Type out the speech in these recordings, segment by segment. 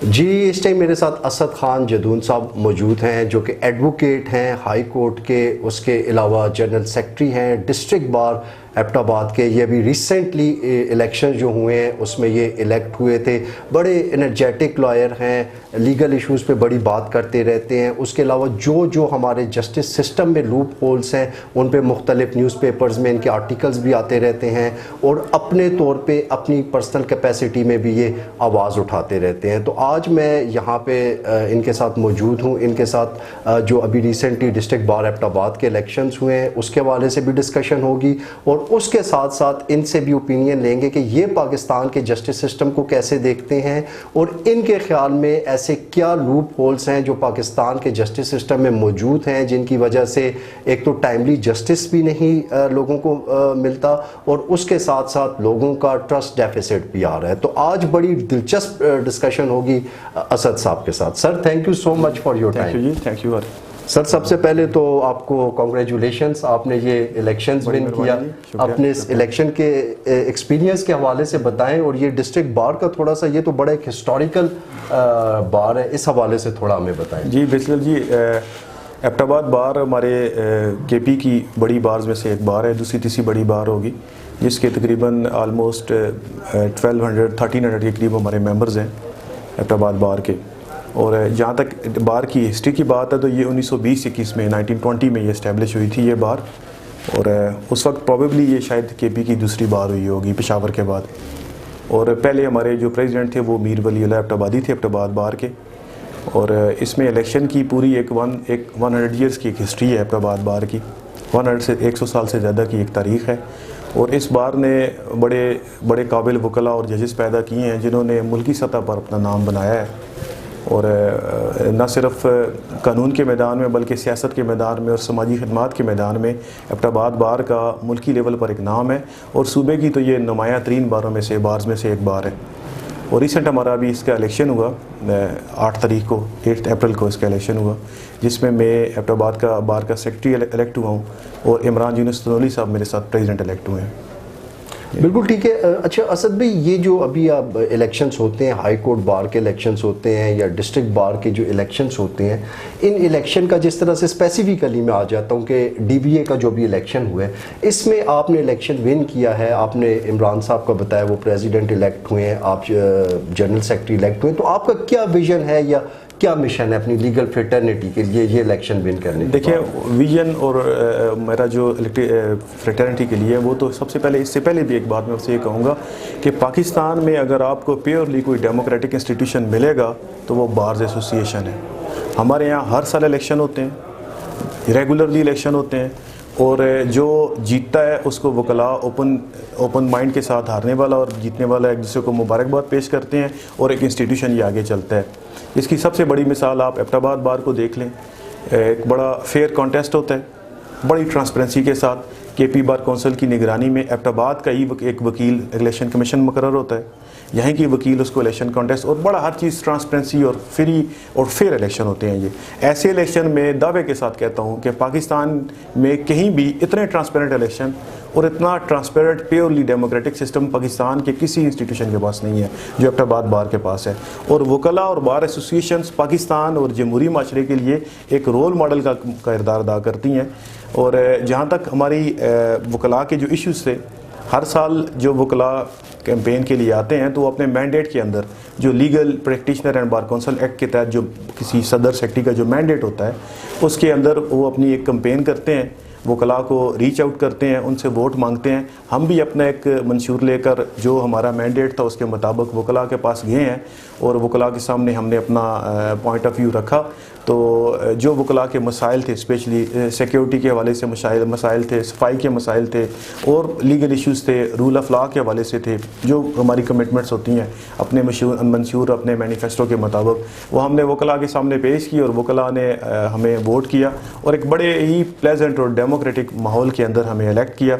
جی اس time میرے ساتھ اسد خان جدون صاحب موجود ہیں جو کہ ایڈوکیٹ ہیں ہائی کورٹ کے، اس کے علاوہ جنرل سیکرٹری ہیں ڈسٹرکٹ بار ایبٹ آباد کے۔ یہ ابھی ریسنٹلی الیکشن جو ہوئے ہیں اس میں یہ الیکٹ ہوئے تھے، بڑے انرجیٹک لائر ہیں، لیگل ایشوز پہ بڑی بات کرتے رہتے ہیں۔ اس کے علاوہ جو ہمارے جسٹس سسٹم میں لوپ ہولز ہیں ان پہ مختلف نیوز پیپرز میں ان کے آرٹیکلز بھی آتے رہتے ہیں، اور اپنے طور پہ اپنی پرسنل کیپیسٹی میں بھی یہ آواز اٹھاتے رہتے ہیں۔ تو آج میں یہاں پہ ان کے ساتھ موجود ہوں، ان کے ساتھ جو ابھی ریسنٹلی ڈسٹرکٹ بار ایبٹ آباد کے الیکشنز ہوئے ہیں اس کے حوالے سے بھی ڈسکشن ہوگی، اور اس کے ساتھ ساتھ ان سے بھی اوپینین لیں گے کہ یہ پاکستان کے جسٹس سسٹم کو کیسے دیکھتے ہیں، اور ان کے خیال میں ایسے کیا لوپ ہولز ہیں جو پاکستان کے جسٹس سسٹم میں موجود ہیں جن کی وجہ سے ایک تو ٹائملی جسٹس بھی نہیں لوگوں کو ملتا، اور اس کے ساتھ ساتھ لوگوں کا ٹرسٹ ڈیفیسٹ بھی آ رہا ہے۔ تو آج بڑی دلچسپ ڈسکشن ہوگی اسد صاحب کے ساتھ۔ Sir thank you so much for your time. Thank you sir سب سے پہلے تو آپ کو کانگریچولیشنس، آپ نے یہ الیکشنز ون کیا، اپنے اس الیکشن کے ایکسپیرینس کے حوالے سے بتائیں، اور یہ ڈسٹرکٹ بار کا تھوڑا سا یہ تو بڑا ایک ہسٹوریکل بار ہے، اس حوالے سے تھوڑا ہمیں بتائیں۔ جی بیسیکل جی ایبٹ آباد بار ہمارے کے پی کی بڑی بارز میں سے ایک بار ہے، دوسری تیسری بڑی بار ہوگی جس کے تقریباً آلموسٹ 1300 کے قریب ہمارے ممبرز ہیں ایبٹ آباد بار کے۔ اور جہاں تک بار کی ہسٹری کی بات ہے تو یہ 1920-21 میں 1920 میں یہ اسٹیبلش ہوئی تھی یہ بار، اور اس وقت پروبیبلی یہ شاید کے پی کی دوسری بار ہوئی ہوگی پشاور کے بعد۔ اور پہلے ہمارے جو پریزیڈنٹ تھے وہ میر ولی اللہ ایبٹ آبادی تھے ایبٹ آباد بار کے، اور اس میں الیکشن کی پوری ایک 100 ایئرس کی ایک ہسٹری ہے ایبٹ آباد بار کی، 100 سال سے زیادہ کی ایک تاریخ ہے۔ اور اس بار نے بڑے قابل وکلاء اور ججز پیدا کیے ہیں جنہوں نے ملکی سطح پر اپنا نام بنایا ہے، اور نہ صرف قانون کے میدان میں بلکہ سیاست کے میدان میں اور سماجی خدمات کے میدان میں ایبٹ آباد بار کا ملکی لیول پر ایک نام ہے، اور صوبے کی تو یہ نمایاں ترین باروں میں سے ایک بار ہے۔ اور ریسنٹ ہمارا ابھی اس کا الیکشن ہوا 8 اپریل کو اس کا الیکشن ہوا، جس میں ایبٹ آباد کا بار کا سیکرٹری الیکٹ ہوا ہوں، اور عمران یونس تنولی صاحب میرے ساتھ پریزیڈنٹ الیکٹ ہوئے ہیں۔ بالکل ٹھیک ہے۔ اچھا اسد بھائی، یہ جو ابھی اب الیکشنز ہوتے ہیں، ہائی کورٹ بار کے الیکشنز ہوتے ہیں یا ڈسٹرکٹ بار کے جو الیکشنز ہوتے ہیں، ان الیکشن کا جس طرح سے اسپیسیفکلی میں آ جاتا ہوں کہ ڈی بی اے کا جو بھی الیکشن ہوا ہے اس میں آپ نے الیکشن ون کیا ہے، آپ نے عمران صاحب کا بتایا وہ پریزیڈنٹ الیکٹ ہوئے ہیں، آپ جنرل سیکرٹری الیکٹ ہوئے، تو آپ کا کیا ویژن ہے یا کیا مشن ہے اپنی لیگل فریٹرنٹی کے لیے یہ الیکشن ون کرنے کے؟ دیکھیں ویژن اور میرا جو فریٹرنٹی کے لیے وہ تو سب سے پہلے، اس سے پہلے بھی ایک بات میں آپ سے یہ کہوں گا کہ پاکستان میں اگر آپ کو پیورلی کوئی ڈیموکریٹک انسٹیٹیوشن ملے گا تو وہ بارز ایسوسی ایشن ہے۔ ہمارے یہاں ہر سال الیکشن ہوتے ہیں، ریگولرلی الیکشن ہوتے ہیں، اور جو جیتتا ہے اس کو وکلاء اوپن مائنڈ کے ساتھ ہارنے والا اور جیتنے والا ایک دوسرے کو مبارکباد پیش کرتے ہیں، اور ایک انسٹیٹیوشن یہ آگے چلتا ہے۔ اس کی سب سے بڑی مثال آپ ایبٹ آباد بار کو دیکھ لیں، ایک بڑا فیئر کانٹیسٹ ہوتا ہے بڑی ٹرانسپیرنسی کے ساتھ۔ کے پی بار کونسل کی نگرانی میں ایبٹ آباد کا ہی ایک وکیل الیکشن کمیشن مقرر ہوتا ہے، یہیں کی وکیل اس کو الیکشن کانٹیسٹ، اور بڑا ہر چیز ٹرانسپیرنسی اور فری اور فیئر الیکشن ہوتے ہیں۔ یہ ایسے الیکشن میں دعوے کے ساتھ کہتا ہوں کہ پاکستان میں کہیں بھی اتنے ٹرانسپیرنٹ الیکشن اور اتنا transparent purely democratic system Pakistan کے کسی انسٹیٹیوشن کے پاس نہیں ہے جو ایبٹ آباد بار کے پاس ہے۔ اور وکلاء اور بار ایسوسیشنز پاکستان اور جمہوری معاشرے کے لیے ایک رول ماڈل کا کردار ادا کرتی ہیں۔ اور جہاں تک ہماری وکلاء کے جو ایشوز تھے، ہر سال جو وکلاء کیمپین کے لیے آتے ہیں تو وہ اپنے مینڈیٹ کے اندر جو legal practitioner and bar council act کے تحت جو کسی صدر سیکرٹری کا جو مینڈیٹ ہوتا ہے اس کے اندر وہ اپنی ایک کمپین کرتے ہیں، وکلاء کو ریچ آؤٹ کرتے ہیں، ان سے ووٹ مانگتے ہیں۔ ہم بھی اپنا ایک منشور لے کر جو ہمارا مینڈیٹ تھا اس کے مطابق وکلاء کے پاس گئے ہیں، اور وکلاء کے سامنے ہم نے اپنا پوائنٹ آف ویو رکھا۔ تو جو وکلاء کے مسائل تھے، اسپیشلی سیکیورٹی کے حوالے سے مسائل تھے، صفائی کے مسائل تھے، اور لیگل ایشوز تھے، رول آف لاء کے حوالے سے تھے، جو ہماری کمٹمنٹس ہوتی ہیں اپنے منشور اپنے مینیفیسٹو کے مطابق، وہ ہم نے وکلاء کے سامنے پیش کی، اور وکلاء نے ہمیں ووٹ کیا، اور ایک بڑے ہی پلیزنٹ اور ڈیموکریٹک ماحول کے اندر ہمیں الیکٹ کیا۔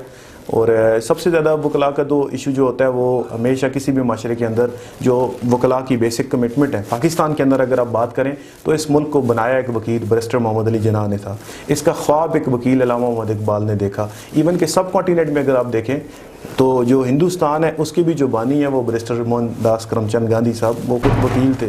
اور سب سے زیادہ وکلاء کا تو ایشو جو ہوتا ہے وہ ہمیشہ کسی بھی معاشرے کے اندر جو وکلاء کی بیسک کمٹمنٹ ہے، پاکستان کے اندر اگر آپ بات کریں تو اس ملک کو بنایا ایک وکیل بیرسٹر محمد علی جناح نے تھا، اس کا خواب ایک وکیل علامہ محمد اقبال نے دیکھا۔ ایون کہ سب کانٹیننٹ میں اگر آپ دیکھیں تو جو ہندوستان ہے اس کے بھی جو بانی ہیں وہ بیرسٹر موہن داس کرم چند گاندھی صاحب، وہ خود وکیل تھے۔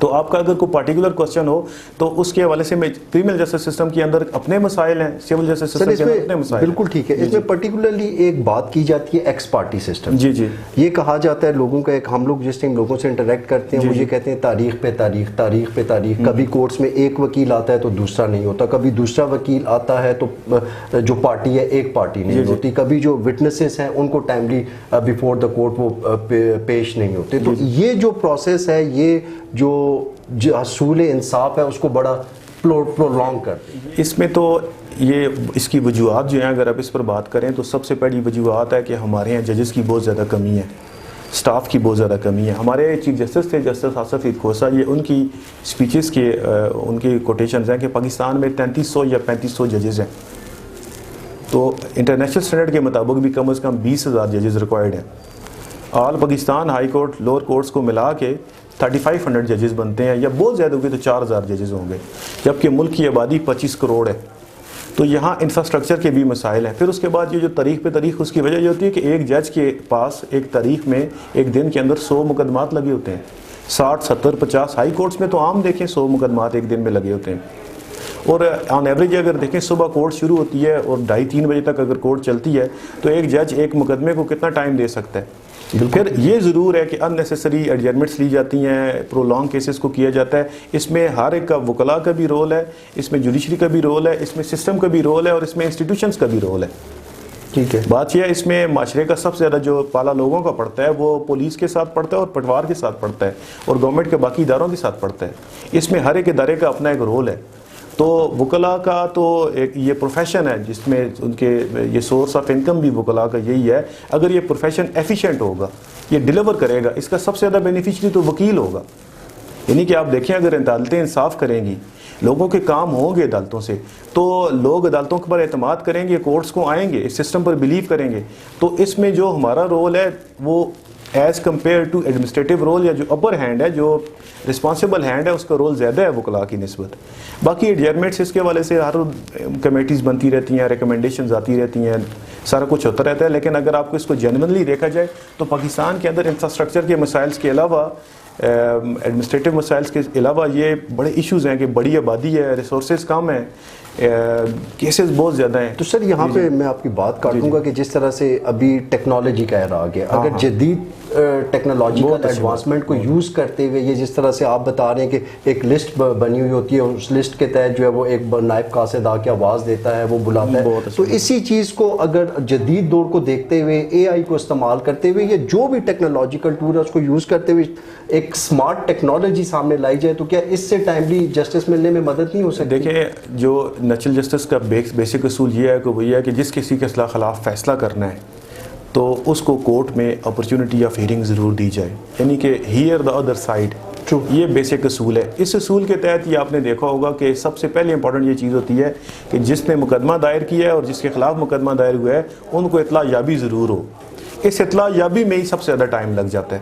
تو آپ کا اگر کوئی پارٹیکولر کوشچن ہو تو اس کے حوالے سے کریمنل جسٹس سسٹم کے اندر اپنے مسائل ہیں, سول جسٹس سسٹم کے اندر اپنے مسائل. بالکل ٹھیک ہے. اس میں پرٹیکولرلی ایک بات کی جاتی ہے ایکس پارٹی سسٹم. جی جی, یہ کہا جاتا ہے لوگوں کا, ایک ہم لوگ جس ٹائم لوگوں سے انٹریکٹ کرتے ہیں وہ یہ کہتے ہیں تاریخ پہ تاریخ, تاریخ پہ تاریخ. کبھی کورٹس میں ایک وکیل آتا ہے تو دوسرا نہیں ہوتا, کبھی دوسرا وکیل آتا ہے تو جو پارٹی ہے ایک پارٹی نہیں ہوتی, کبھی جو وٹنسز ہیں ان کو ٹائملی بیفور دا کورٹ وہ پیش نہیں ہوتے. تو یہ جو پروسیس ہے, یہ جو حصول انصاف ہے اس کو بڑا پرولونگ کرتے ہیں. اس میں تو یہ اس کی وجوہات جو ہیں اگر آپ اس پر بات کریں تو سب سے پہلی وجوہات ہے کہ ہمارے یہاں ججز کی بہت زیادہ کمی ہے, سٹاف کی بہت زیادہ کمی ہے. ہمارے چیف جسٹس تھے جسٹس آصف عید کھوسہ, یہ ان کی سپیچز کے ان کی کوٹیشنز ہیں کہ پاکستان میں 3300 یا 3500 ججز ہیں. تو انٹرنیشنل اسٹینڈرڈ کے مطابق بھی کم از کم 20,000 ججز ریکوائرڈ ہیں. All Pakistan high court lower courts کو ملا کے 3500 ججز بنتے ہیں, یا بہت زیادہ ہوگے تو 4000 ججز ہوں گے, جبکہ ملک کی آبادی 25 کروڑ ہے. تو یہاں انفراسٹرکچر کے بھی مسائل ہیں. پھر اس کے بعد یہ جو تاریخ پہ تاریخ, اس کی وجہ یہ ہوتی ہے کہ ایک جج کے پاس ایک تاریخ میں ایک دن کے اندر 100 مقدمات لگے ہوتے ہیں, 60 70 50. ہائی کورٹس میں تو عام دیکھیں 100 مقدمات ایک دن میں لگے ہوتے ہیں. اور آن ایوریج اگر دیکھیں صبح کورٹ شروع ہوتی ہے اور 2:30-3 بجے تک اگر کورٹ چلتی ہے تو ایک جج ایک مقدمے کو کتنا ٹائم دے سکتا ہے. پھر یہ ضرور ہے کہ ان نیسیسری ایڈجرمنٹس لی جاتی ہیں, پرولونگ کیسز کو کیا جاتا ہے. اس میں ہر ایک کا وکلاء کا بھی رول ہے, اس میں جوڈیشری کا بھی رول ہے, اس میں سسٹم کا بھی رول ہے, اور اس میں انسٹیٹیوشنز کا بھی رول ہے. ٹھیک ہے. بات یہ ہے اس میں معاشرے کا سب سے زیادہ جو پالا لوگوں کا پڑتا ہے وہ پولیس کے ساتھ پڑتا ہے اور پٹوار کے ساتھ پڑتا ہے اور گورنمنٹ کے باقی اداروں کے ساتھ پڑتا ہے. اس میں ہر ایک ادارے کا اپنا ایک رول ہے. تو وکلاء کا تو ایک یہ پروفیشن ہے جس میں ان کے یہ سورس آف انکم بھی وکلاء کا یہی ہے. اگر یہ پروفیشن ایفیشینٹ ہوگا, یہ ڈیلیور کرے گا, اس کا سب سے زیادہ بینیفیشری تو وکیل ہوگا. یعنی کہ آپ دیکھیں اگر عدالتیں انصاف کریں گی, لوگوں کے کام ہوں گے عدالتوں سے, تو لوگ عدالتوں پر اعتماد کریں گے, کورٹس کو آئیں گے, اس سسٹم پر بلیو کریں گے. تو اس میں جو ہمارا رول ہے وہ as compared to administrative role, یا جو اپر ہینڈ ہے, جو رسپانسبل ہینڈ ہے, اس کا رول زیادہ ہے وکلاء کی نسبت. باقی ایڈجرمنٹس اس کے حوالے سے ہر کمیٹیز بنتی رہتی ہیں, ریکمنڈیشنز آتی رہتی ہیں, سارا کچھ ہوتا رہتا ہے. لیکن اگر آپ کو اس کو جینونلی دیکھا جائے تو پاکستان کے اندر انفراسٹرکچر کے مسائل کے علاوہ, ایڈمنسٹریٹو مسائل کے علاوہ یہ بڑے ایشوز ہیں کہ بڑی آبادی ہے, ریسورسز کم ہیں, کیسز بہت زیادہ ہیں. تو سر یہاں پہ میں آپ کی بات کاٹوں گا کہ جس طرح سے ابھی ٹیکنالوجی کا ایرا آ گیا, اگر جدید ٹیکنالوجیکل ایڈوانسمنٹ کو یوز کرتے ہوئے, یہ جس طرح سے آپ بتا رہے ہیں کہ ایک لسٹ بنی ہوئی ہوتی ہے, اس لسٹ کے تحت جو ہے وہ ایک نائب قاصد آ کے آواز دیتا ہے, وہ بلاتا ہے, تو اسی چیز کو اگر جدید دور کو دیکھتے ہوئے, اے آئی کو استعمال کرتے ہوئے, یا جو بھی ٹیکنالوجیکل ٹول ہے اس کو یوز کرتے ہوئے ایک اسمارٹ ٹیکنالوجی سامنے لائی جائے, تو کیا اس سے ٹائملی جسٹس ملنے میں مدد نہیں ہو سکتی؟ دیکھیں جو نیچرل جسٹس کا بیسک اصول یہ ہے کہ وہ یہ ہے کہ جس کسی کے خلاف فیصلہ کرنا ہے تو اس کو کورٹ میں اپرچونٹی آف ہیئرنگ ضرور دی جائے, یعنی کہ ہیئر دا ادر سائڈ. یہ بیسک اصول ہے. اس اصول کے تحت یہ آپ نے دیکھا ہوگا کہ سب سے پہلے امپورٹنٹ یہ چیز ہوتی ہے کہ جس نے مقدمہ دائر کیا ہے اور جس کے خلاف مقدمہ دائر ہوا ہے ان کو اطلاع یابی ضرور ہو. اس اطلاع یابی میں ہی سب سے زیادہ ٹائم لگ جاتا ہے,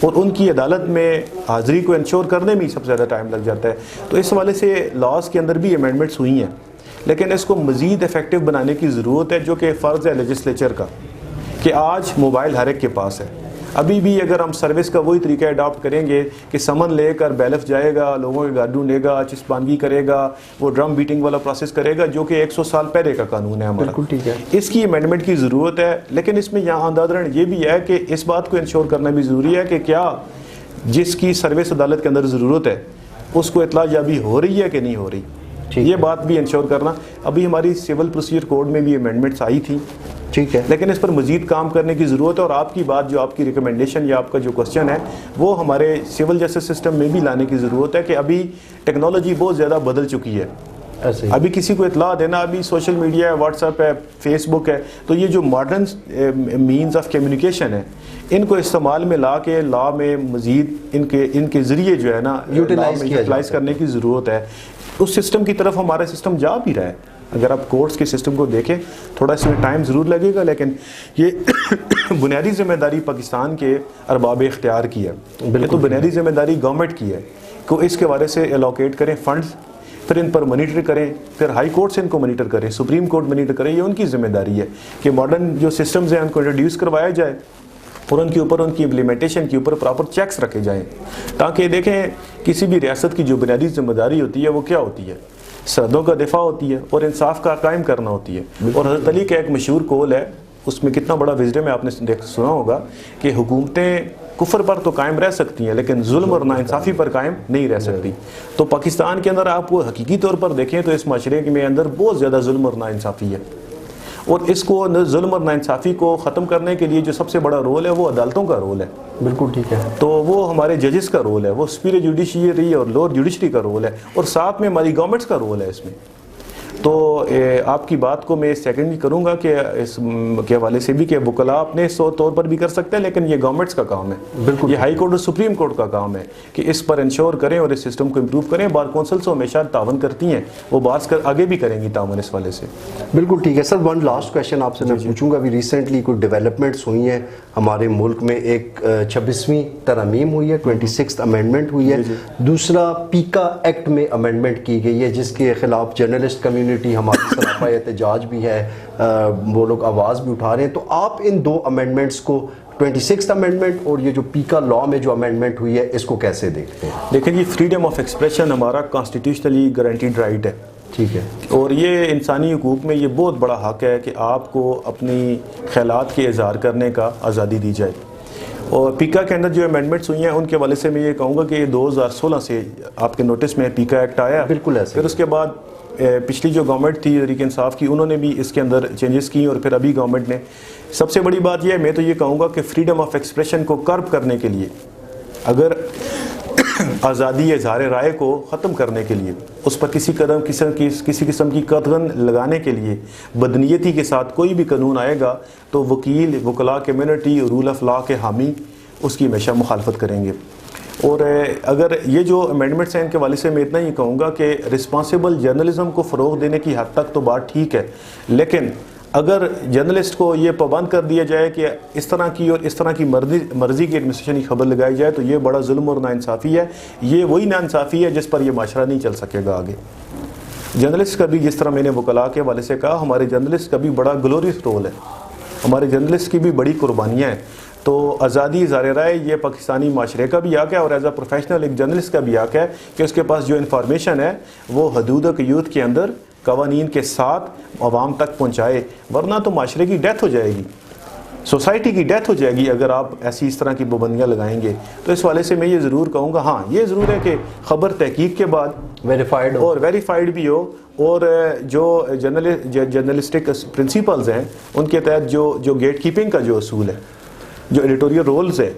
اور ان کی عدالت میں حاضری کو انشور کرنے میں ہی سب سے زیادہ ٹائم لگ جاتا ہے. تو اس حوالے سے لاز کے اندر بھی امینڈمنٹس ہوئی ہیں, لیکن اس کو مزید افیکٹو بنانے کی ضرورت ہے, جو کہ فرض ہے لیجسلیچر کا, کہ آج موبائل ہر ایک کے پاس ہے. ابھی بھی اگر ہم سروس کا وہی طریقہ اڈاپٹ کریں گے کہ سمن لے کر بیلف جائے گا, لوگوں کے گھر ڈھونڈے گا, چسپاندگی کرے گا, وہ ڈرم بیٹنگ والا پروسیس کرے گا, جو کہ 100 سال پہلے کا قانون ہے ہمارا. بالکل ٹھیک ہے. اس کی امینڈمنٹ کی ضرورت ہے, لیکن اس میں یہاں اندازن یہ بھی ہے کہ اس بات کو انشور کرنا بھی ضروری ہے کہ کیا جس کی سروس عدالت کے اندر ضرورت ہے اس کو اطلاع یابی ہو رہی ہے کہ نہیں ہو رہی, یہ بات بھی انشور کرنا. ابھی ہماری سول پروسیجر کوڈ میں بھی امینڈمنٹس آئی تھیں, ٹھیک ہے, لیکن اس پر مزید کام کرنے کی ضرورت ہے. اور آپ کی بات, جو آپ کی ریکمنڈیشن یا آپ کا جو کوسچن ہے, وہ ہمارے سول جسٹس سسٹم میں بھی لانے کی ضرورت ہے کہ ابھی ٹیکنالوجی بہت زیادہ بدل چکی ہے. ابھی کسی کو اطلاع دینا, ابھی سوشل میڈیا ہے, واٹس ایپ ہے, فیس بک ہے, تو یہ جو ماڈرن مینز آف کمیونیکیشن ہے, ان کو استعمال میں لا کے لا میں مزید ان کے ذریعے جو ہے نا یوٹیلائز کرنے کی ضرورت ہے. اس سسٹم کی طرف ہمارا سسٹم جا بھی رہا ہے. اگر آپ کورٹس کے سسٹم کو دیکھیں, تھوڑا اس میں ٹائم ضرور لگے گا, لیکن یہ بنیادی ذمہ داری پاکستان کے ارباب اختیار کی ہے. یہ تو بنیادی ذمہ داری گورنمنٹ کی ہے کہ اس کے بارے سے الوکیٹ کریں فنڈز, پھر ان پر مانیٹر کریں, پھر ہائی کورٹ سے ان کو مانیٹر کریں, سپریم کورٹ مانیٹر کریں. یہ ان کی ذمہ داری ہے کہ ماڈرن جو سسٹمز ہیں ان کو انٹروڈیوس کروایا جائے, اور ان کے اوپر ان کی امپلیمنٹیشن کے اوپر پراپر چیکس رکھے جائیں، تاکہ دیکھیں کسی بھی ریاست کی جو بنیادی ذمہ داری ہوتی ہے وہ کیا ہوتی ہے، سرحدوں کا دفاع ہوتی ہے اور انصاف کا قائم کرنا ہوتی ہے۔ اور حضرت علی کا ایک مشہور قول ہے، اس میں کتنا بڑا وزڈم ہے، آپ نے سنا ہوگا کہ حکومتیں کفر پر تو قائم رہ سکتی ہیں لیکن ظلم اور ناانصافی پر قائم نہیں رہ سکتی۔ تو پاکستان کے اندر آپ وہ حقیقی طور پر دیکھیں تو اس معاشرے میں اندر بہت زیادہ ظلم اور ناانصافی ہے، اور اس کو ظلم اور ناانصافی کو ختم کرنے کے لیے جو سب سے بڑا رول ہے وہ عدالتوں کا رول ہے۔ بالکل ٹھیک ہے۔ تو وہ ہمارے ججز کا رول ہے، وہ سپیریئر جوڈیشری اور لوور جوڈیشری کا رول ہے، اور ساتھ میں ہماری گورنمنٹس کا رول ہے اس میں۔ تو آپ کی بات کو میں سیکنڈ کروں گا کہ اس کے حوالے سے بھی کہ وکلاء اپنے طور پر بھی کر سکتے ہیں، لیکن یہ گورنمنٹس کا کام ہے، بالکل یہ ہائی کورٹ اور سپریم کورٹ کا کام ہے کہ اس پر انشور کریں اور اس سسٹم کو امپروو کریں۔ بار کونسلس ہمیشہ تعاون کرتی ہیں، وہ بات آگے بھی کریں گی تعاون اس والے سے۔ بالکل ٹھیک ہے سر۔ ون لاسٹ کویشچن آپ سے میں پوچھوں گا، ابھی ریسنٹلی کوئی ڈیولپمنٹس ہوئی ہیں ہمارے ملک میں، ایک 26ویں ترمیم ہوئی ہے، 26th امینڈمنٹ ہوئی ہے، دوسرا پیکا ایکٹ میں امینڈمنٹ کی گئی ہے جس کے خلاف جرنلسٹ کمیونٹی ہماری سراپا احتجاج بھی ہے، وہ لوگ آواز بھی اٹھا رہے ہیں۔ تو آپ ان دو امینڈمنٹس کو، 26th امینڈمنٹ اور یہ جو پیکا لا میں جو امینڈمنٹ ہوئی ہے، اس کو کیسے دیکھتے ہیں؟ دیکھیں جی، فریڈم آف ایکسپریشن ہمارا کانسٹیٹیوشنلی گارنٹیڈ رائٹ ہے، ٹھیک ہے، اور یہ انسانی حقوق میں یہ بہت بڑا حق ہے کہ آپ کو اپنی خیالات کے اظہار کرنے کا آزادی دی جائے۔ اور پیکا کے اندر جو امینڈمنٹس ہوئی ہیں ان کے حوالے سے میں یہ کہوں گا کہ 2016 سے آپ کے نوٹس میں پیکا ایکٹ آیا، بالکل ایسے، پھر اس کے بعد پچھلی جو گورنمنٹ تھی تحریک انصاف کی، انہوں نے بھی اس کے اندر چینجز کی، اور پھر ابھی گورنمنٹ نے۔ سب سے بڑی بات یہ ہے، میں تو یہ کہوں گا کہ فریڈم آف ایکسپریشن کو کرب کرنے کے لیے، اگر آزادی اظہار رائے کو ختم کرنے کے لیے، اس پر کسی قسم کی قدغن لگانے کے لیے بدنیتی کے ساتھ کوئی بھی قانون آئے گا تو وکیل، وکلاء کمیونٹی، رول آف لا کے حامی اس کی ہمیشہ مخالفت کریں گے۔ اور اگر یہ جو امینڈمنٹس ہیں ان کے حوالے سے میں اتنا ہی کہوں گا کہ رسپانسیبل جرنلزم کو فروغ دینے کی حد تک تو بات ٹھیک ہے، لیکن اگر جرنلسٹ کو یہ پابند کر دیا جائے کہ اس طرح کی اور اس طرح کی مرضی کی ایڈمنسٹریشن کی خبر لگائی جائے تو یہ بڑا ظلم اور ناانصافی ہے۔ یہ وہی ناانصافی ہے جس پر یہ معاشرہ نہیں چل سکے گا آگے۔ جرنلسٹ کا بھی، جس طرح میں نے وکلاء کے حوالے سے کہا، ہمارے جرنلسٹ کا بھی بڑا گلوریس رول ہے، ہمارے جرنلسٹ کی بھی بڑی قربانیاں ہیں۔ تو آزادی اظہار رائے یہ پاکستانی معاشرے کا بھی حق ہے، اور ایز اے پروفیشنل ایک جرنلسٹ کا بھی حق ہے کہ اس کے پاس جو انفارمیشن ہے وہ حدود و قیود کے اندر قوانین کے ساتھ عوام تک پہنچائے، ورنہ تو معاشرے کی ڈیتھ ہو جائے گی، سوسائٹی کی ڈیتھ ہو جائے گی اگر آپ ایسی اس طرح کی پابندیاں لگائیں گے۔ تو اس والے سے میں یہ ضرور کہوں گا، ہاں یہ ضرور ہے کہ خبر تحقیق کے بعد ویریفائڈ بھی ہو، اور جو جرنلسٹک پرنسپلز ہیں ان کے تحت جو گیٹ کیپنگ کا جو اصول ہے، جو ایڈیٹوریل رولز ہے،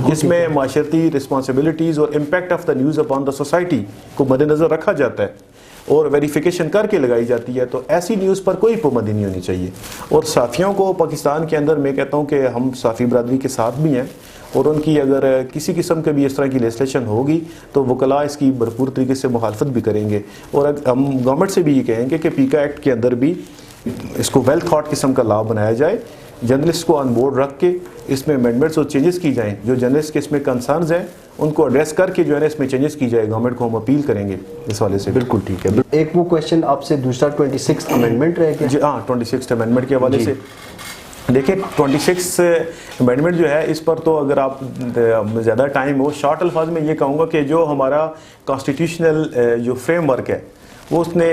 جس میں معاشرتی رسپانسبلٹیز اور impact of the news upon the society کو مد نظر رکھا جاتا ہے اور ویریفیکیشن کر کے لگائی جاتی ہے، تو ایسی نیوز پر کوئی پابندی نہیں ہونی چاہیے۔ اور صحافیوں کو پاکستان کے اندر میں کہتا ہوں کہ ہم صحافی برادری کے ساتھ بھی ہیں، اور ان کی اگر کسی قسم کے بھی اس طرح کی لیجسلیشن ہوگی تو وکلاء اس کی بھرپور طریقے سے مخالفت بھی کریں گے، اور ہم گورنمنٹ سے بھی یہ کہیں گے کہ پیکا ایکٹ کے اندر بھی اس کو ویل تھاٹ قسم کا لا بنایا جائے، جرنلسٹ کو آن بورڈ رکھ کے اس میں امینڈمنٹس اور چینجز کی جائیں، جو جرنلسٹ کے اس میں کنسرنز ہیں ان کو ایڈریس کر کے جو ہے نا اس میں چینجز کی جائے، گورنمنٹ کو ہم اپیل کریں گے اس والے سے۔ بالکل ٹھیک ہے۔ ایک وہ کویشچن آپ سے دوسرا 26th امینڈمنٹ رہ گیا؟ جی ہاں، 26th امینڈمنٹ کے حوالے سے دیکھیں، 26 امینڈمنٹ جو ہے اس پر تو اگر آپ زیادہ ٹائم ہو، شارٹ الفاظ میں یہ کہوں گا کہ جو ہمارا کانسٹیٹیوشنل جو فریم ورک ہے وہ اس نے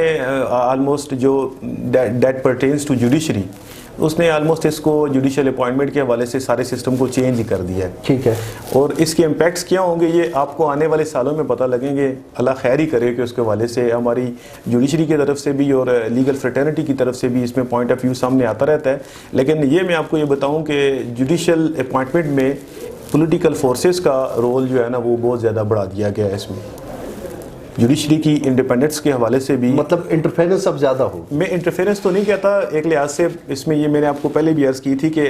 آلموسٹ جو دیٹ پرٹینز ٹو جوڈیشری، اس نے آلموسٹ اس کو جوڈیشل اپوائنٹمنٹ کے حوالے سے سارے سسٹم کو چینج ہی کر دیا ہے، ٹھیک ہے۔ اور اس کے امپیکٹس کیا ہوں گے یہ آپ کو آنے والے سالوں میں پتہ لگیں گے، اللہ خیر ہی کرے کہ اس کے حوالے سے ہماری جوڈیشری کی طرف سے بھی اور لیگل فریٹرنٹی کی طرف سے بھی اس میں پوائنٹ آف ویو سامنے آتا رہتا ہے۔ لیکن یہ میں آپ کو یہ بتاؤں کہ جوڈیشل اپوائنٹمنٹ میں پولیٹیکل فورسز کا رول جو ہے نا وہ بہت زیادہ بڑھا دیا گیا ہے اس میں، جوڈیشری کی انڈیپینڈنس کے حوالے سے بھی، مطلب انٹرفیرنس اب زیادہ ہو۔ میں انٹرفیرنس تو نہیں کہتا، ایک لحاظ سے اس میں یہ میں نے آپ کو پہلے بھی عرض کی تھی کہ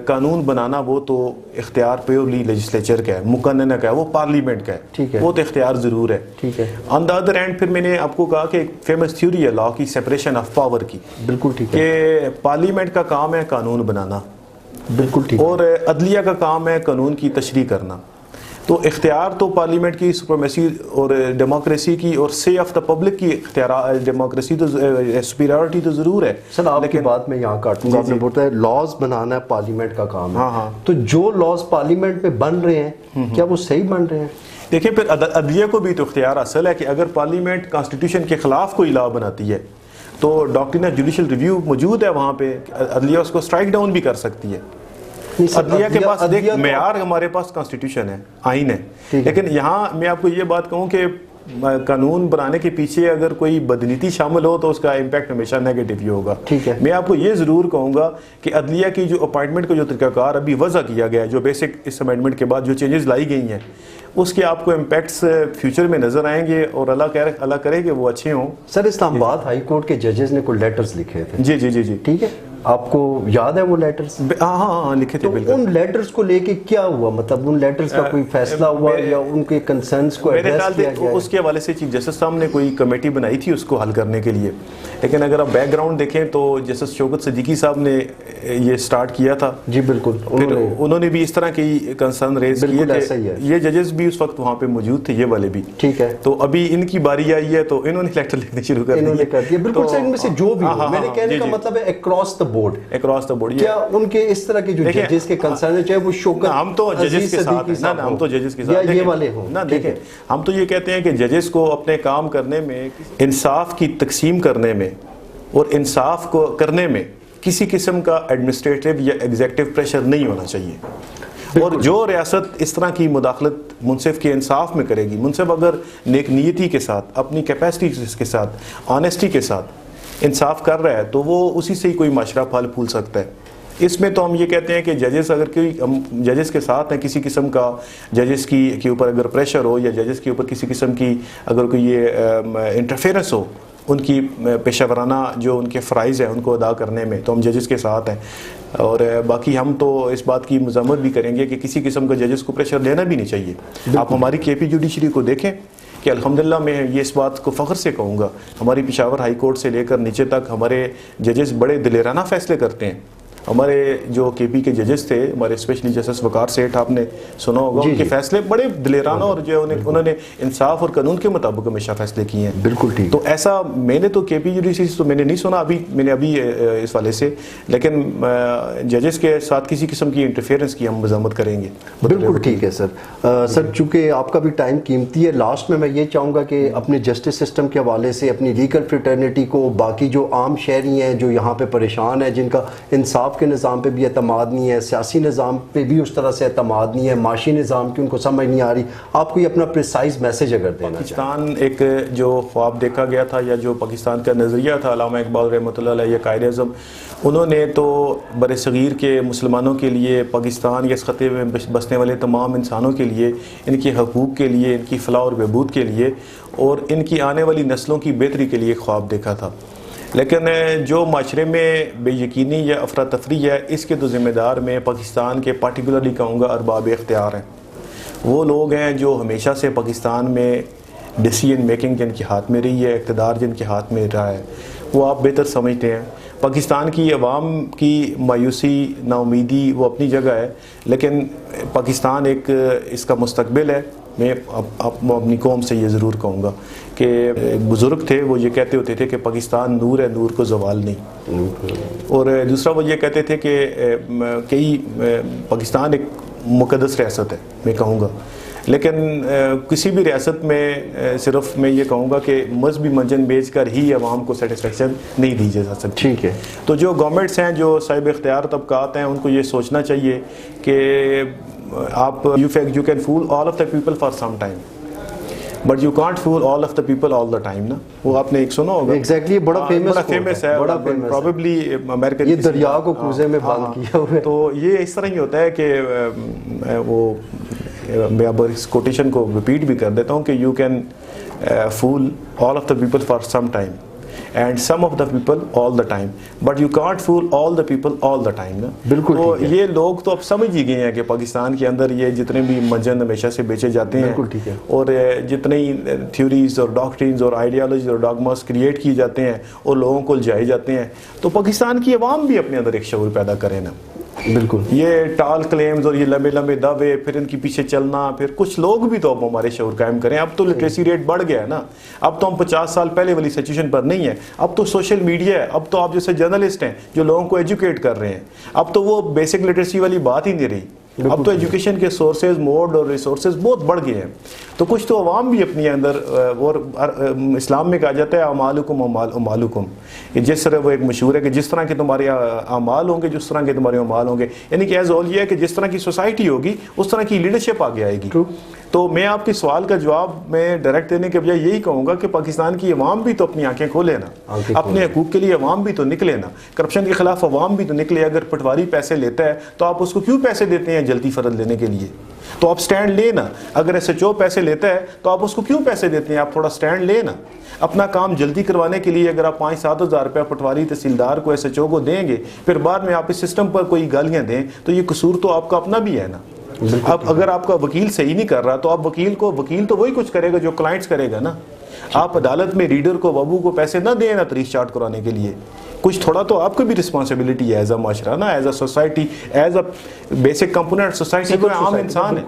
قانون بنانا وہ تو اختیار پیورلی لیجسلیچر کا ہے، مقننہ کا ہے، وہ پارلیمنٹ کا ہے، ٹھیک ہے، وہ تو اختیار ضرور ہے، ٹھیک ہے۔ آن دا ادر اینڈ پھر میں نے آپ کو کہا کہ ایک فیمس تھیوری ہے لا کی، سیپریشن آف پاور کی، بالکل ٹھیک ہے، کہ پارلیمنٹ کا کام ہے قانون بنانا، بالکل ٹھیک، اور عدلیہ کا کام ہے قانون کی تشریح کرنا۔ تو اختیار تو پارلیمنٹ کی سپریمیسی اور ڈیموکریسی کی اور سے آف دا پبلک کی اختیار ڈیموکریسی تو سپیریورٹی تو ضرور ہے. سر آپ کی بات میں یہاں کاٹوں گا. آپ نے بولتا ہے لاز بنانا ہے پارلیمنٹ کا کام ہے. تو جو لاز پارلیمنٹ میں بن رہے ہیں کیا وہ صحیح بن رہے ہیں؟ دیکھیں پھر عدلیہ کو بھی تو اختیار حاصل ہے کہ اگر پارلیمنٹ کانسٹیٹیوشن کے خلاف کوئی لا بناتی ہے تو ڈاکٹرین آف جوڈیشل ریویو موجود ہے وہاں پہ, عدلیہ اس کو اسٹرائک ڈاؤن بھی کر سکتی ہے. عدلیہ کے پاس دیکھ معیار ہمارے پاس کانسٹیٹیوشن ہے, آئین ہے, لیکن یہاں میں آپ کو یہ بات کہوں کہ قانون بنانے کے پیچھے اگر کوئی بدنیتی شامل ہو تو اس کا امپیکٹ ہمیشہ نیگیٹو ہی ہوگا. میں آپ کو یہ ضرور کہوں گا کہ عدلیہ کی جو اپائنٹمنٹ کا جو طریقہ کار ابھی وضع کیا گیا ہے, جو بیسک اس امینڈمنٹ کے بعد جو چینجز لائی گئی ہیں, اس کے آپ کو امپیکٹس فیوچر میں نظر آئیں گے اور اللہ کرے کہ وہ اچھے ہوں. سر اسلام آباد ہائی کورٹ کے ججز نے کوئی لیٹرز لکھے تھے. جی جی جی جی ٹھیک ہے, آپ کو یاد ہے وہ لیٹرز؟ ہاں لکھے تھے. بالکل. ان لیٹرز کو لے کے کیا ہوا, مطلب ان لیٹرز کا کوئی فیصلہ ہوا یا ان کے کنسرنز کو ایڈریس کیا گیا؟ اس کے حوالے سے چیف جسٹس صاحب نے کوئی کمیٹی بنائی تھی اس کو حل کرنے کے لیے, لیکن اگر آپ بیک گراؤنڈ دیکھیں تو جسٹس شوکت صدیقی صاحب نے یہ سٹارٹ کیا تھا. جی بالکل, انہوں نے بھی اس طرح کی کنسرن ریز کیے تھے. یہ ججز بھی اس وقت وہاں پہ موجود تھے, یہ والے بھی. ٹھیک ہے, تو ابھی ان کی باری آئی ہے تو انہوں نے لیٹر لکھنے شروع کر دیے. بالکل سر, ان میں سے جو بھی ہو, میں نے کہنے کا مطلب ہے اکراس دا بورڈ, کیا ان کے اس طرح کے جو ججز کے کنسرن ہے, چاہے وہ شوکت ہم تو ججز کے ساتھ ہیں نا, ہم تو ججز کے ساتھ یہ والے ہوں نا. دیکھیں ہم تو یہ کہتے ہیں کہ ججز کو اپنے کام کرنے میں, انصاف کی تقسیم کرنے میں اور انصاف کو کرنے میں کسی قسم کا ایڈمنسٹریٹو یا ایگزیکٹو پریشر نہیں ہونا چاہیے. اور جو ریاست اس طرح کی مداخلت منصف کے انصاف میں کرے گی, منصف اگر نیک نیتی کے ساتھ, اپنی کیپیسٹی کے ساتھ, آنیسٹی کے ساتھ انصاف کر رہا ہے تو وہ اسی سے ہی کوئی معاشرہ پھل پھول سکتا ہے. اس میں تو ہم یہ کہتے ہیں کہ ججز اگر کوئی ججز کے ساتھ ہیں, کسی قسم کا ججز کے اوپر اگر پریشر ہو یا ججز کے اوپر کسی قسم کی اگر کوئی یہ انٹرفیئرنس ہو ان کی پیشہ ورانہ جو ان کے فرائض ہیں ان کو ادا کرنے میں, تو ہم ججز کے ساتھ ہیں. اور باقی ہم تو اس بات کی مذمت بھی کریں گے کہ کسی قسم کا ججز کو پریشر دینا بھی نہیں چاہیے. آپ ہماری کے پی جوڈیشری کو دیکھیں کہ الحمدللہ میں یہ اس بات کو فخر سے کہوں گا, ہماری پشاور ہائی کورٹ سے لے کر نیچے تک ہمارے ججز بڑے دلیرانہ فیصلے کرتے ہیں. ہمارے جو کے پی کے ججز تھے, ہمارے اسپیشلی جسٹس وقار سیٹھ, آپ نے سنا ہوگا, ان کے فیصلے بڑے دلیرانہ اور جو انہوں نے انصاف اور قانون کے مطابق ہمیشہ فیصلے کیے ہیں. بالکل ٹھیک. تو ایسا میں نے تو کے پی جوڈیشری سے تو میں نے نہیں سنا میں نے ابھی اس والے سے, لیکن ججز کے ساتھ کسی قسم کی انٹرفیئرنس کی ہم مذمت کریں گے. بالکل ٹھیک ہے سر. سر چونکہ آپ کا بھی ٹائم قیمتی ہے, لاسٹ میں یہ چاہوں گا کہ اپنے جسٹس سسٹم کے حوالے سے اپنی لیگل فریٹرنیٹی کو, باقی جو عام شہری ہیں جو یہاں پہ پریشان ہیں, جن کا انصاف کے نظام پہ بھی اعتماد نہیں ہے, سیاسی نظام پہ بھی اس طرح سے اعتماد نہیں ہے, معاشی نظام کی ان کو سمجھ نہیں آ رہی, آپ کو یہ اپنا پریسائز میسج اگر دینا چاہیں. پاکستان ایک جو خواب دیکھا گیا تھا یا جو پاکستان کا نظریہ تھا, علامہ اقبال رحمۃ اللہ علیہ, قائد اعظم, انہوں نے تو بر صغیر کے مسلمانوں کے لیے, پاکستان یا اس خطے میں بسنے والے تمام انسانوں کے لیے, ان کے حقوق کے لیے, ان کی فلاح اور بہبود کے لیے اور ان کی آنے والی نسلوں کی بہتری کے لیے خواب دیکھا تھا. لیکن جو معاشرے میں بے یقینی یا افراتفری ہے, اس کے تو ذمہ دار میں پاکستان کے پارٹیکولرلی کہوں گا ارباب اختیار ہیں. وہ لوگ ہیں جو ہمیشہ سے پاکستان میں ڈیسیژن میکنگ جن کے ہاتھ میں رہی ہے, اقتدار جن کے ہاتھ میں رہا ہے, وہ آپ بہتر سمجھتے ہیں. پاکستان کی عوام کی مایوسی, نا امیدی وہ اپنی جگہ ہے, لیکن پاکستان ایک اس کا مستقبل ہے. میں اپنی قوم سے یہ ضرور کہوں گا کہ بزرگ تھے, وہ یہ کہتے ہوتے تھے کہ پاکستان نور ہے, نور کو زوال نہیں. اور دوسرا وہ یہ کہتے تھے کہ پاکستان ایک مقدس ریاست ہے, میں کہوں گا, لیکن کسی بھی ریاست میں صرف میں یہ کہوں گا کہ مذہبی منجن بیچ کر ہی عوام کو سیٹسفیکشن نہیں دی جا سکتی. ٹھیک ہے. تو جو گورنمنٹس ہیں, جو صاحب اختیار طبقات ہیں, ان کو یہ سوچنا چاہیے کہ آپ you can fool all of the people for some time but you can't fool all of the people all the time نا. وہ آپ نے ایک سنا ہوگا. ایگزیکٹلی, بڑا فیمس ہے, probably امریکن, یہ دریا کو کوزے میں بند کیا ہوا ہے. تو یہ اس طرح ہی ہوتا ہے کہ وہ میں اب اس کوٹیشن کو ریپیٹ بھی کر دیتا ہوں کہ you can fool all of the people for some time and some of the people all the time but you can't fool all the people all the time نا. بالکل. تو یہ لوگ تو اب سمجھ ہی گئے ہیں کہ پاکستان کے اندر یہ جتنے بھی منجن ہمیشہ سے بیچے جاتے ہیں, اور جتنی تھیوریز اور ڈاکٹرینز اور آئیڈیالوجیز اور ڈاگماز کریٹ کیے جاتے ہیں اور لوگوں کو الجھائے جاتے ہیں, تو پاکستان کی عوام بھی اپنے اندر ایک شعور پیدا کرے نا. بالکل یہ ٹال کلیمز اور یہ لمبے لمبے دعوے، پھر ان کے پیچھے چلنا، پھر کچھ لوگ بھی تو اب ہمارے شعور قائم کریں. اب تو لٹریسی ریٹ بڑھ گیا ہے نا، اب تو ہم 50 سال پہلے والی سچویشن پر نہیں ہے. اب تو سوشل میڈیا ہے، اب تو آپ جیسے جرنلسٹ ہیں جو لوگوں کو ایجوکیٹ کر رہے ہیں، اب تو وہ بیسک لٹریسی والی بات ہی نہیں رہی. اب تو ایجوکیشن کے سورسز، موڈ اور ریسورسز بہت بڑھ گئے ہیں. تو کچھ تو عوام بھی اپنی اندر، اور اسلام میں کہا جاتا ہے اعمالکم اعمالکم، کہ جس طرح وہ ایک مشہور ہے کہ جس طرح کے تمہارے اعمال ہوں گے جس طرح کے تمہارے اعمال ہوں گے، یعنی کہ ایز اول یہ ہے کہ جس طرح کی سوسائٹی ہوگی اس طرح کی لیڈرشپ آگے آئے گی. تو میں آپ کے سوال کا جواب میں ڈائریکٹ دینے کے بجائے یہی کہوں گا کہ پاکستان کی عوام بھی تو اپنی آنکھیں کھولے نا، اپنے حقوق کے لیے عوام بھی تو نکلے نا، کرپشن کے خلاف عوام بھی تو نکلے. اگر پٹواری پیسے لیتا ہے تو آپ اس کو کیوں پیسے دیتے ہیں جلدی فرد لینے کے لیے؟ تو آپ سٹینڈ لے نا. اگر ایس ایچ او پیسے لیتا ہے تو آپ اس کو کیوں پیسے دیتے ہیں؟ آپ تھوڑا سٹینڈ لے نا. اپنا کام جلدی کروانے کے لیے اگر آپ 5-7 ہزار روپیہ پٹواری تحصیلدار کو ایس ایچ او کو دیں گے، پھر بعد میں آپ اس سسٹم پر کوئی گالیاں دیں، تو یہ قصور تو آپ کا اپنا بھی ہے نا. اب اگر آپ کا وکیل صحیح نہیں کر رہا تو آپ وکیل تو وہی کچھ کرے گا جو کلائنٹس کرے گا نا. آپ عدالت میں ریڈر کو، بابو کو پیسے نہ دیں نا تاریخ چارٹ کرانے کے لیے. کچھ تھوڑا تو آپ کو بھی رسپانسبلٹی ہے ایز اے معاشرہ نا، as a society, as a basic component society کو عام انسان ہے.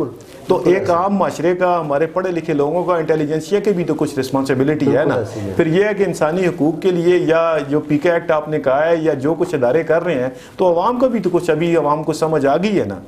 تو ایک عام معاشرے کا، ہمارے پڑھے لکھے لوگوں کا، انٹیلیجنسیا کے بھی تو کچھ رسپانسبلٹی ہے نا. پھر یہ ہے کہ انسانی حقوق کے لیے یا جو پی کے ایکٹ آپ نے کہا ہے یا جو کچھ ادارے کر رہے ہیں، تو عوام کو بھی تو کچھ ابھی عوام کو سمجھ آ گئی ہے نا.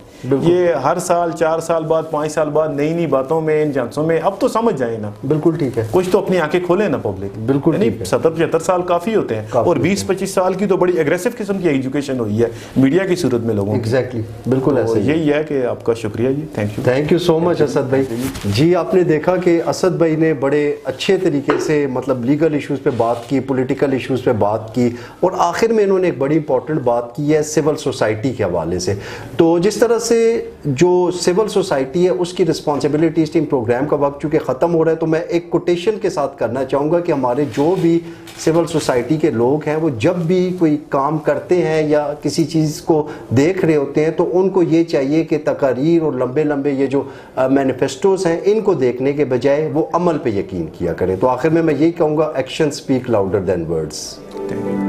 یہ ہر سال 4 سال بعد 5 سال بعد نئی باتوں میں، ان جانسوں میں اب تو سمجھ جائے نا. بالکل ٹھیک ہے. کچھ تو اپنی آنکھیں کھولیں نا پبلک. بالکل یعنی 70-75 سال کافی ہوتے ہیں، اور 20-25 سال کی تو بڑی ایگریسو قسم کی ایجوکیشن ہوئی ہے میڈیا کی صورت میں لوگوں کی. ایگزیکٹلی بالکل ایسا ہی. یہی ہے کہ آپ کا شکریہ جی. تھینک یو سو مچ اسد بھائی. جی آپ نے دیکھا کہ اسد بھائی نے بڑے اچھے طریقے سے مطلب لیگل ایشوز پہ بات کی، پولیٹیکل ایشوز پہ بات کی، اور آخر میں انہوں نے ایک بڑی امپورٹنٹ بات کی ہے سول سوسائٹی کے حوالے سے. تو جس طرح سے جو سول سوسائٹی ہے اس کی رسپانسبلٹی، اس ٹیم پروگرام کا وقت چونکہ ختم ہو رہا ہے تو میں ایک کوٹیشن کے ساتھ کرنا چاہوں گا کہ ہمارے جو بھی سول سوسائٹی کے لوگ ہیں وہ جب بھی کوئی کام کرتے ہیں یا کسی چیز کو دیکھ رہے ہوتے ہیں تو ان کو یہ چاہیے کہ تقاریر اور لمبے لمبے یہ جو مینیفیسٹوز ہیں ان کو دیکھنے کے بجائے وہ عمل پہ یقین کیا کریں. تو آخر میں یہی کہوں گا، action speak louder than words.